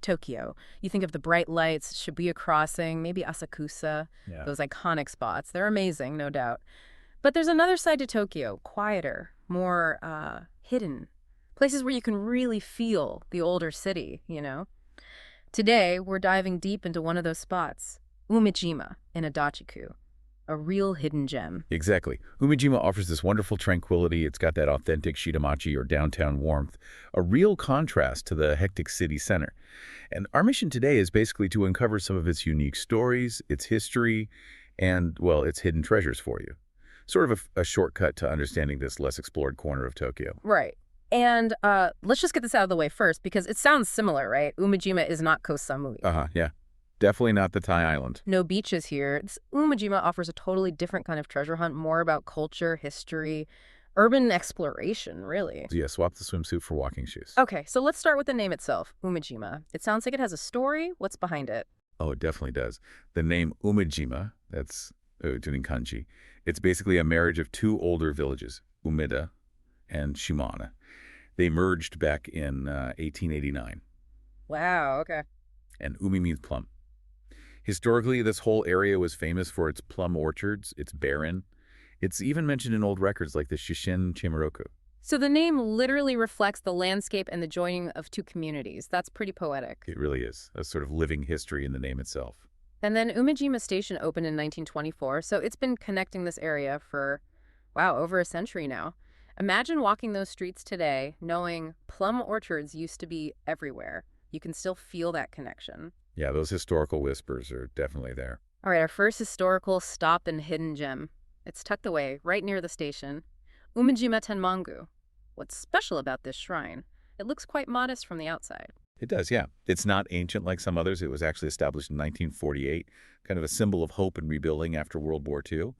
Tokyo. You think of the bright lights, Shibuya Crossing, maybe Asakusa, Yeah. those iconic spots. They're amazing, no doubt. But there's another side to Tokyo, quieter, more hidden. Places where you can really feel the older city, you know? Today, we're diving deep into one of those spots, Umejima in Adachi, a real hidden gem. Exactly. Umejima offers this wonderful tranquility. It's got that authentic Shitamachi or downtown warmth, a real contrast to the hectic city center. And our mission today is basically to uncover some of its unique stories, its history, and, well, its hidden treasures for you. Sort of a shortcut to understanding this less explored corner of Tokyo. Right. And let's just get this out of the way first, because it sounds similar, right? Umejima is not Koh Samui. Yeah. Definitely not the Thai island. No beaches here. Umejima offers a totally different kind of treasure hunt, more about culture, history, urban exploration, really. So yeah, swap the swimsuit for walking shoes. Okay, so let's start with the name itself, Umejima. It sounds like it has a story. What's behind it? Oh, it definitely does. The name Umejima, that's in kanji, it's basically a marriage of two older villages, Umeda and Shimane. They merged back in 1889. Wow, okay. And umi means plum. Historically, this whole area was famous for its plum orchards. It's barren. It's even mentioned in old records like the Shishin Chimaroku. So the name literally reflects the landscape and the joining of two communities. That's pretty poetic. It really is, a sort of living history in the name itself. And then Umejima Station opened in 1924, so it's been connecting this area for, wow, over a century now. Imagine walking those streets today, knowing plum orchards used to be everywhere. You can still feel that connection. Yeah, those historical whispers are definitely there. All right, our first historical stop and hidden gem. It's tucked away right near the station. Umejima Tenmangu. What's special about this shrine? It looks quite modest from the outside. It does, yeah. It's not ancient like some others. It was actually established in 1948, kind of a symbol of hope and rebuilding after World War II.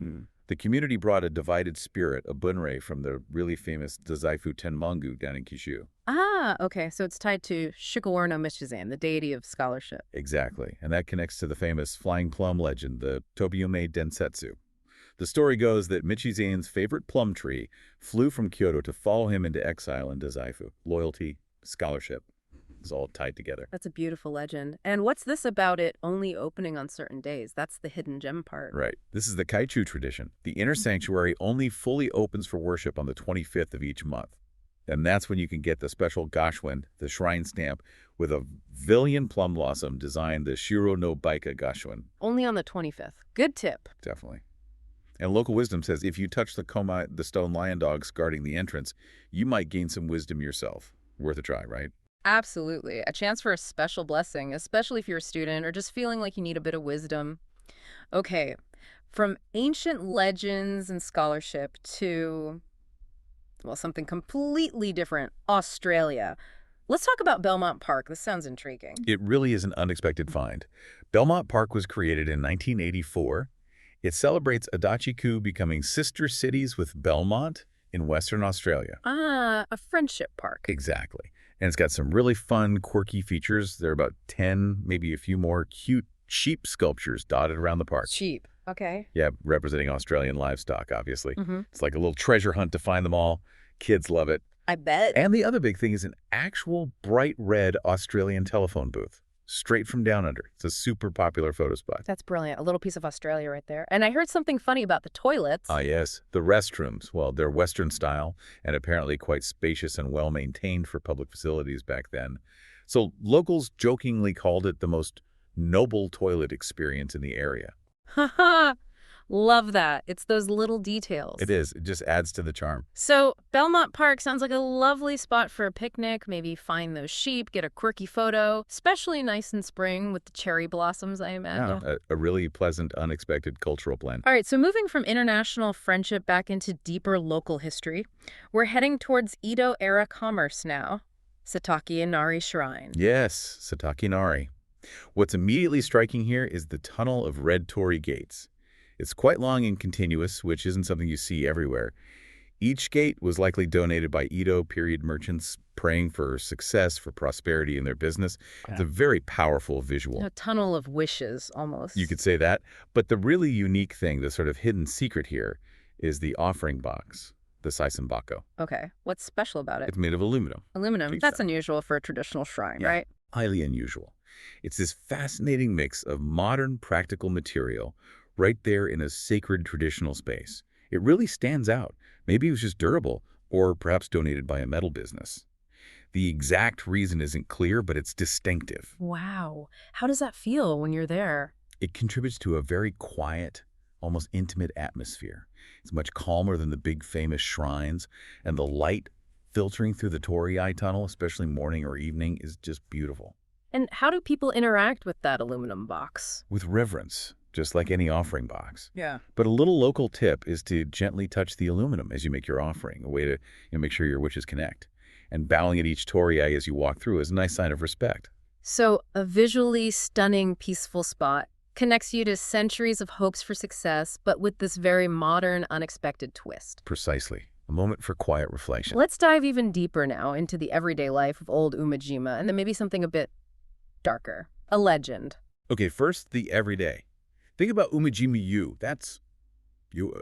The community brought a divided spirit, a bunrei, from the really famous Dazaifu Tenmangu down in Kyushu. Ah, okay, so it's tied to Shigoro no Michizane, the deity of scholarship. Exactly, and that connects to the famous flying plum legend, the Tobiyume Densetsu. The story goes that Michizane's favorite plum tree flew from Kyoto to follow him into exile in Dazaifu. Loyalty, scholarship. It's all tied together. That's a beautiful legend. And what's this about it only opening on certain days? That's the hidden gem part. Right. This is the Kaichu tradition. The inner sanctuary only fully opens for worship on the 25th of each month. And that's when you can get the special gashuen, the shrine stamp, with a Villian plum blossom designed the Shiro no Baika gashuen. Only on the 25th. Good tip. Definitely. And local wisdom says if you touch the koma, the stone lion dogs guarding the entrance, you might gain some wisdom yourself. Worth a try, right? Absolutely. A chance for a special blessing, especially if you're a student or just feeling like you need a bit of wisdom. Okay, from ancient legends and scholarship to, well, something completely different, Australia. Let's talk about Belmont Park. This sounds intriguing. It really is an unexpected find. Belmont Park was created in 1984. It celebrates Adachi-ku becoming sister cities with Belmont in Western Australia. Ah, a friendship park. Exactly. And it's got some really fun, quirky features. There are about 10, maybe a few more cute sheep sculptures dotted around the park. Sheep. Okay. Yeah, representing Australian livestock, obviously. It's like a little treasure hunt to find them all. Kids love it. I bet. And the other big thing is an actual bright red Australian telephone booth, straight from down under. It's a super popular photo spot. That's brilliant. A little piece of Australia right there. And I heard something funny about the toilets. Ah, yes. The restrooms. Well, they're Western style and apparently quite spacious and well-maintained for public facilities back then. So locals jokingly called it the most noble toilet experience in the area. Haha. Love that. It's those little details. It is. It just adds to the charm. So Belmont Park sounds like a lovely spot for a picnic, maybe find those sheep, get a quirky photo, especially nice in spring with the cherry blossoms, I imagine. Yeah, a really pleasant, unexpected cultural blend. All right, so moving from international friendship back into deeper local history, we're heading towards Edo-era commerce now. Satake Inari Shrine. Yes, Satake Inari. What's immediately striking here is the tunnel of red torii gates. It's quite long and continuous, which isn't something you see everywhere. Each gate was likely donated by Edo period merchants praying for success, for prosperity in their business. It's a very powerful visual. A tunnel of wishes, almost. You could say that. But the really unique thing, the sort of hidden secret here, is the offering box, the saisenbako. Okay. What's special about it? It's made of aluminum. Aluminum. Big That's stuff. unusual for a traditional shrine, Yeah. right? highly unusual. It's this fascinating mix of modern, practical material right there in a sacred traditional space. It really stands out. Maybe it was just durable, or perhaps donated by a metal business. The exact reason isn't clear, but it's distinctive. Wow. How does that feel when you're there? It contributes to a very quiet, almost intimate atmosphere. It's much calmer than the big famous shrines, and the light filtering through the Torii tunnel, especially morning or evening, is just beautiful. And how do people interact with that aluminum box? With reverence, just like any offering box. Yeah. But a little local tip is to gently touch the aluminum as you make your offering, a way to make sure your wishes connect. And bowing at each torii as you walk through is a nice sign of respect. So a visually stunning, peaceful spot connects you to centuries of hopes for success, but with this very modern, unexpected twist. Precisely. A moment for quiet reflection. Let's dive even deeper now into the everyday life of old Umejima, and then maybe something a bit darker. A legend. Okay, first, the everyday. Think about Umejima-yu. That's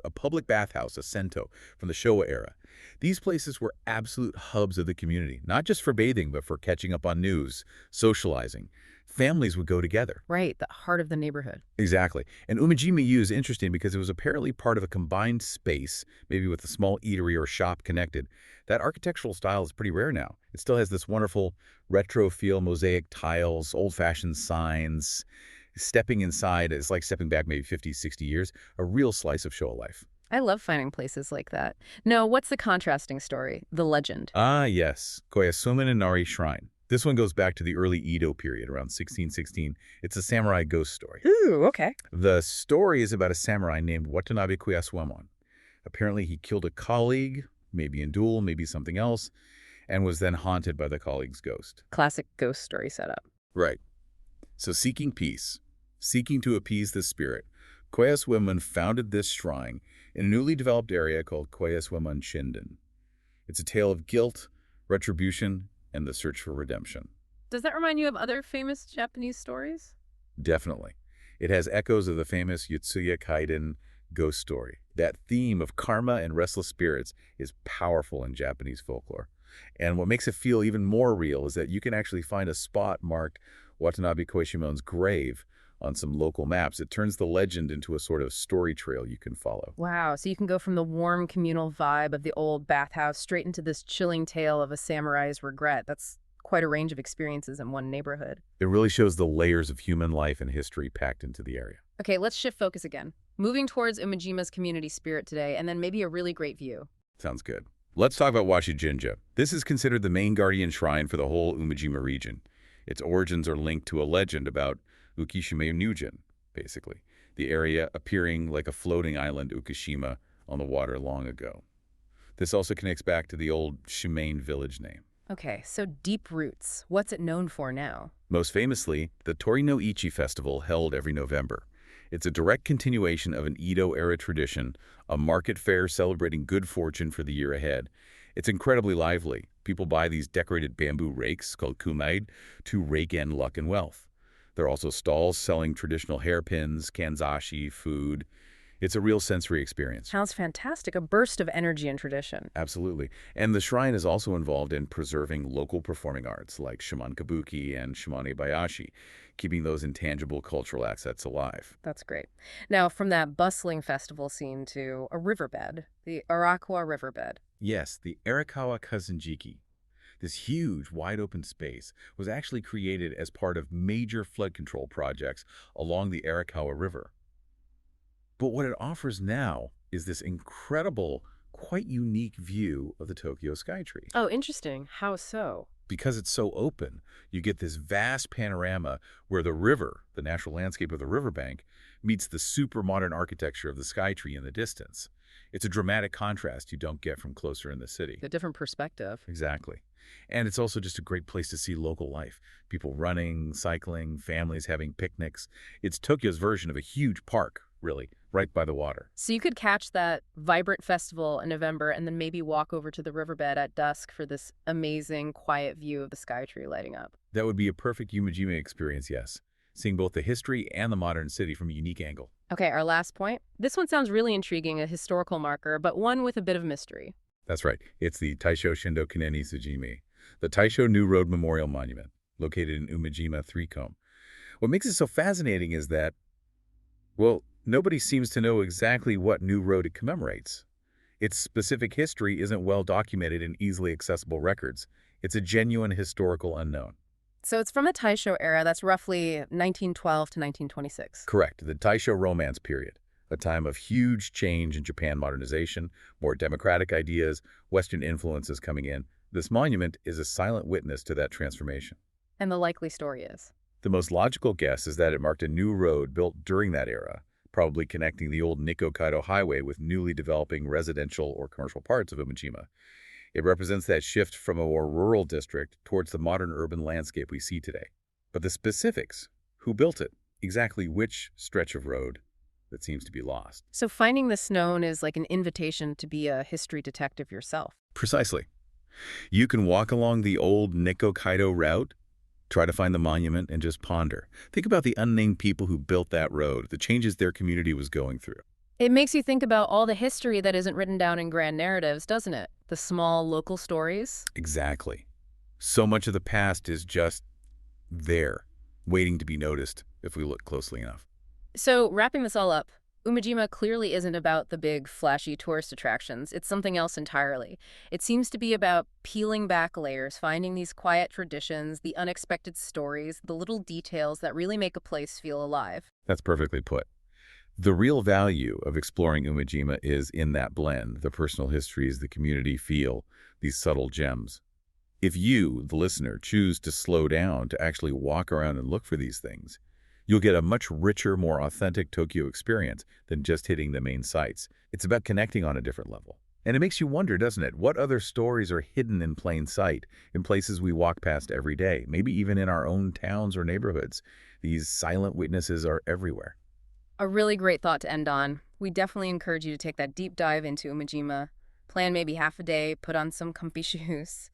a public bathhouse, a sento, from the Showa era. These places were absolute hubs of the community, not just for bathing, but for catching up on news, socializing. Families would go together. Right, the heart of the neighborhood. Exactly. And Umejima-yu is interesting because it was apparently part of a combined space, maybe with a small eatery or shop connected. That architectural style is pretty rare now. It still has this wonderful retro feel, mosaic tiles, old-fashioned signs. Stepping inside is like stepping back maybe 50, 60 years, a real slice of Showa life. I love finding places like that. No, what's the contrasting story? The legend. Ah, yes. Umeda and Inari Shrine. This one goes back to the early Edo period, around 1616. It's a samurai ghost story. Ooh, okay. The story is about a samurai named Watanabe Koyasuemon. Apparently, he killed a colleague, maybe in duel, maybe something else, and was then haunted by the colleague's ghost. Classic ghost story setup. Right. So seeking peace, seeking to appease the spirit, Koyasuemon founded this shrine in a newly developed area called Koyasuemon Shinden. It's a tale of guilt, retribution, and the search for redemption. Does that remind you of other famous Japanese stories? Definitely. It has echoes of the famous Yotsuya Kaiden ghost story. That theme of karma and restless spirits is powerful in Japanese folklore. And what makes it feel even more real is that you can actually find a spot marked Watanabe Koyasuemon's grave on some local maps. It turns the legend into a sort of story trail you can follow. Wow, so you can go from the warm communal vibe of the old bathhouse straight into this chilling tale of a samurai's regret. That's quite a range of experiences in one neighborhood. It really shows the layers of human life and history packed into the area. Okay, let's shift focus again. Moving towards Umejima's community spirit today, and then maybe a really great view. Sounds good. Let's talk about Washijinja. This is considered the main guardian shrine for the whole Umejima region. Its origins are linked to a legend about Ukishima Nujin, basically, the area appearing like a floating island Ukishima on the water long ago. This also connects back to the old Shimane village name. Okay, so deep roots. What's it known for now? Most famously, the Tori no Ichi festival held every November. It's a direct continuation of an Edo-era tradition, a market fair celebrating good fortune for the year ahead. It's incredibly lively. People buy these decorated bamboo rakes called kumaid to rake in luck and wealth. There are also stalls selling traditional hairpins, kanzashi, food. It's a real sensory experience. Sounds fantastic. A burst of energy and tradition. Absolutely. And the shrine is also involved in preserving local performing arts like Shimane Kabuki and Shimane Bayashi, keeping those intangible cultural assets alive. That's great. Now, from that bustling festival scene to a riverbed, the Arakawa Riverbed. Yes, the Arakawa Kazunjiki. This huge, wide-open space was actually created as part of major flood control projects along the Arakawa River. But what it offers now is this incredible, quite unique view of the Tokyo Skytree. Oh, interesting. How so? Because it's so open, you get this vast panorama where the river, the natural landscape of the riverbank, meets the super modern architecture of the Skytree in the distance. It's a dramatic contrast you don't get from closer in the city. A different perspective. Exactly. And it's also just a great place to see local life. People running, cycling, families having picnics. It's Tokyo's version of a huge park, really, right by the water. So you could catch that vibrant festival in November and then maybe walk over to the riverbed at dusk for this amazing, quiet view of the Skytree lighting up. That would be a perfect Umejima experience, yes. Seeing both the history and the modern city from a unique angle. Okay, our last point. This one sounds really intriguing, a historical marker, but one with a bit of mystery. That's right. It's the Taisho Shindo Kineni Tsujimi, the Taisho New Road Memorial Monument. located in Umejima Threecombe. What makes it so fascinating is that, well, nobody seems to know exactly what new road it commemorates. Its specific history isn't well documented in easily accessible records. It's a genuine historical unknown. So it's from the Taisho era, that's roughly 1912 to 1926. Correct, the Taisho Romance period, a time of huge change in Japan modernization, more democratic ideas, Western influences coming in. This monument is a silent witness to that transformation. And the likely story is? The most logical guess is that it marked a new road built during that era, probably connecting the old Nikko-Kaido Highway with newly developing residential or commercial parts of Umejima. It represents that shift from a more rural district towards the modern urban landscape we see today. But the specifics, who built it, exactly which stretch of road, that seems to be lost. So finding this known is like an invitation to be a history detective yourself. Precisely. You can walk along the old Nikko-Kaido route, try to find the monument, and just ponder. Think about the unnamed people who built that road, the changes their community was going through. It makes you think about all the history that isn't written down in grand narratives, doesn't it? The small local stories. Exactly. So much of the past is just there, waiting to be noticed if we look closely enough. So wrapping this all up, Umejima clearly isn't about the big, flashy tourist attractions. It's something else entirely. It seems to be about peeling back layers, finding these quiet traditions, the unexpected stories, the little details that really make a place feel alive. That's perfectly put. The real value of exploring Umejima is in that blend, the personal histories, the community feel, these subtle gems. If you, the listener, choose to slow down, to actually walk around and look for these things, you'll get a much richer, more authentic Tokyo experience than just hitting the main sites. It's about connecting on a different level. And it makes you wonder, doesn't it? What other stories are hidden in plain sight, in places we walk past every day, maybe even in our own towns or neighborhoods? These silent witnesses are everywhere. A really great thought to end on. We definitely encourage you to take that deep dive into Umejima, plan maybe half a day, put on some comfy shoes,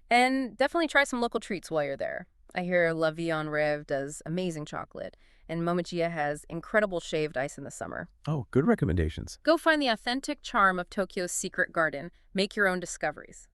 and definitely try some local treats while you're there. I hear La Vie en Rêve does amazing chocolate, and Momochiya has incredible shaved ice in the summer. Oh, good recommendations. Go find the authentic charm of Tokyo's secret garden. Make your own discoveries.